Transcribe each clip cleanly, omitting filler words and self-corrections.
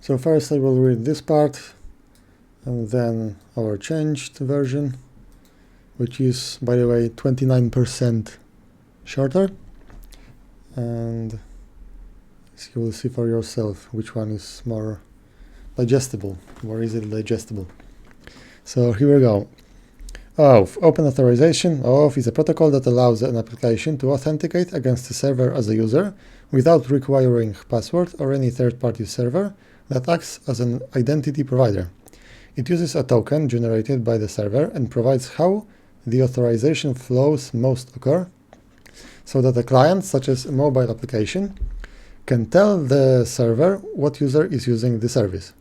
So first I will read this part and then our changed version, which is, by the way, 29% shorter. And as you will see for yourself which one is more digestible, more easily digestible. So here we go. OAuth, Open Authorization. OAuth is a protocol that allows an application to authenticate against the server as a user without requiring password or any third-party server that acts as an identity provider. It uses a token generated by the server and provides how the authorization flows most occur, so that a client, such as a mobile application, can tell the server what user is using the service.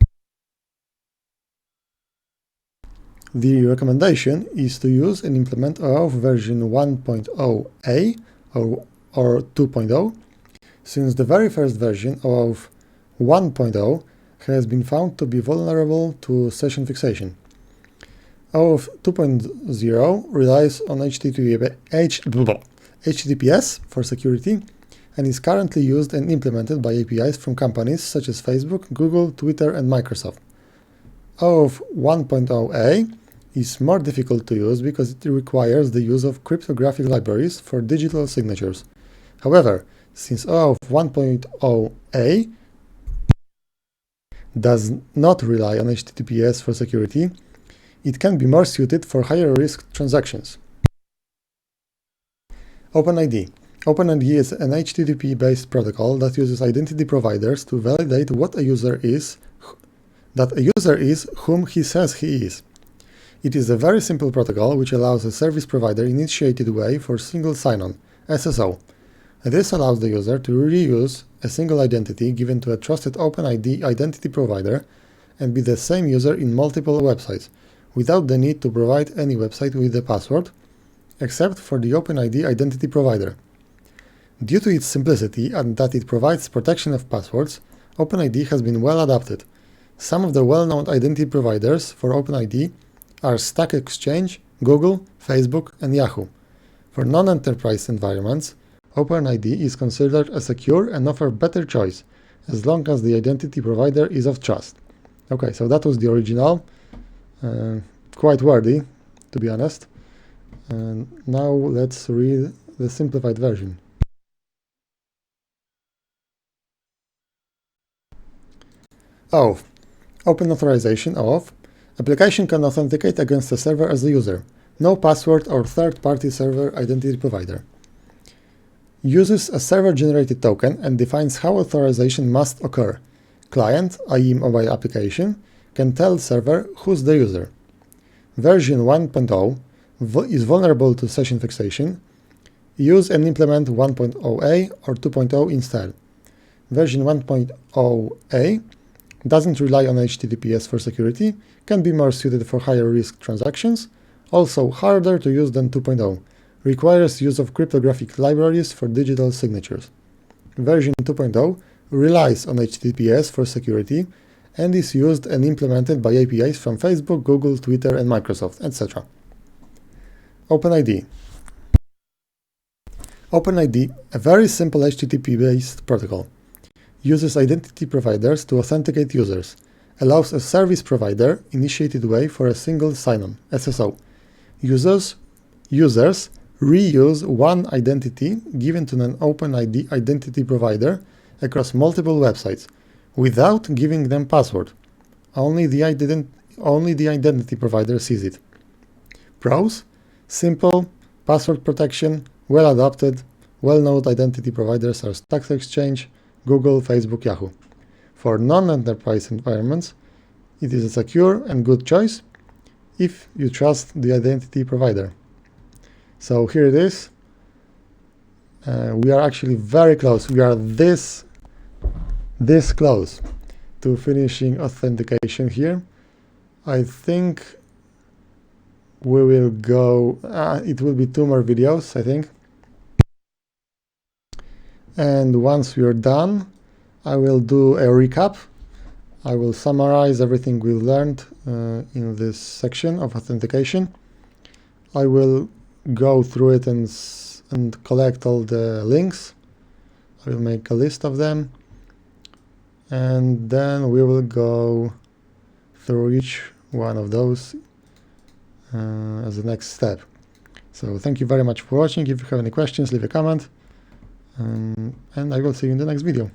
The recommendation is to use and implement OAuth version 1.0a or 2.0, since the very first version, OAuth 1.0, has been found to be vulnerable to session fixation. OAuth 2.0 relies on HTTPS for security and is currently used and implemented by APIs from companies such as Facebook, Google, Twitter, and Microsoft. OAuth 1.0a is more difficult to use because it requires the use of cryptographic libraries for digital signatures. However, since OAuth 1.0a does not rely on HTTPS for security, it can be more suited for higher risk transactions. OpenID. OpenID is an HTTP-based protocol that uses identity providers to validate what a user is, whom he says he is. It is a very simple protocol which allows a service provider-initiated way for single sign-on, SSO. This allows the user to reuse a single identity given to a trusted OpenID identity provider and be the same user in multiple websites, without the need to provide any website with a password, except for the OpenID identity provider. Due to its simplicity and that it provides protection of passwords, OpenID has been well adapted. Some of the well-known identity providers for OpenID are Stack Exchange, Google, Facebook, and Yahoo. For non-enterprise environments, OpenID is considered a secure and offer better choice, as long as the identity provider is of trust. Okay, so that was the original. Quite wordy, to be honest. And now let's read the simplified version. OAuth. Open Authorization, OAuth. Application can authenticate against a server as a user. No password or third-party server identity provider. Uses a server-generated token and defines how authorization must occur. Client, i.e. mobile application, can tell server who's the user. Version 1.0 is vulnerable to session fixation. Use and implement 1.0a or 2.0 instead. Version 1.0a doesn't rely on HTTPS for security, can be more suited for higher risk transactions, also harder to use than 2.0, requires use of cryptographic libraries for digital signatures. Version 2.0 relies on HTTPS for security and is used and implemented by APIs from Facebook, Google, Twitter, and Microsoft, etc. OpenID. OpenID, a very simple HTTP-based protocol, uses identity providers to authenticate users, allows a service provider-initiated way for a single sign-on, SSO. Users reuse one identity given to an OpenID identity provider across multiple websites, without giving them password. Only the identity provider sees it. Pros: simple, password protection, well-adapted, well-known identity providers are Stack Exchange, Google, Facebook, Yahoo. For non-enterprise environments, it is a secure and good choice if you trust the identity provider. So here it is. We are actually very close. We are this close to finishing authentication here. I think we will go, it will be 2 more videos, I think. And once we are done, I will do a recap. I will summarize everything we learned in this section of authentication. I will go through it and collect all the links. I will make a list of them. and then we will go through each one of those as the next step. So thank you very much for watching. If you have any questions, leave a comment, and I will see you in the next video.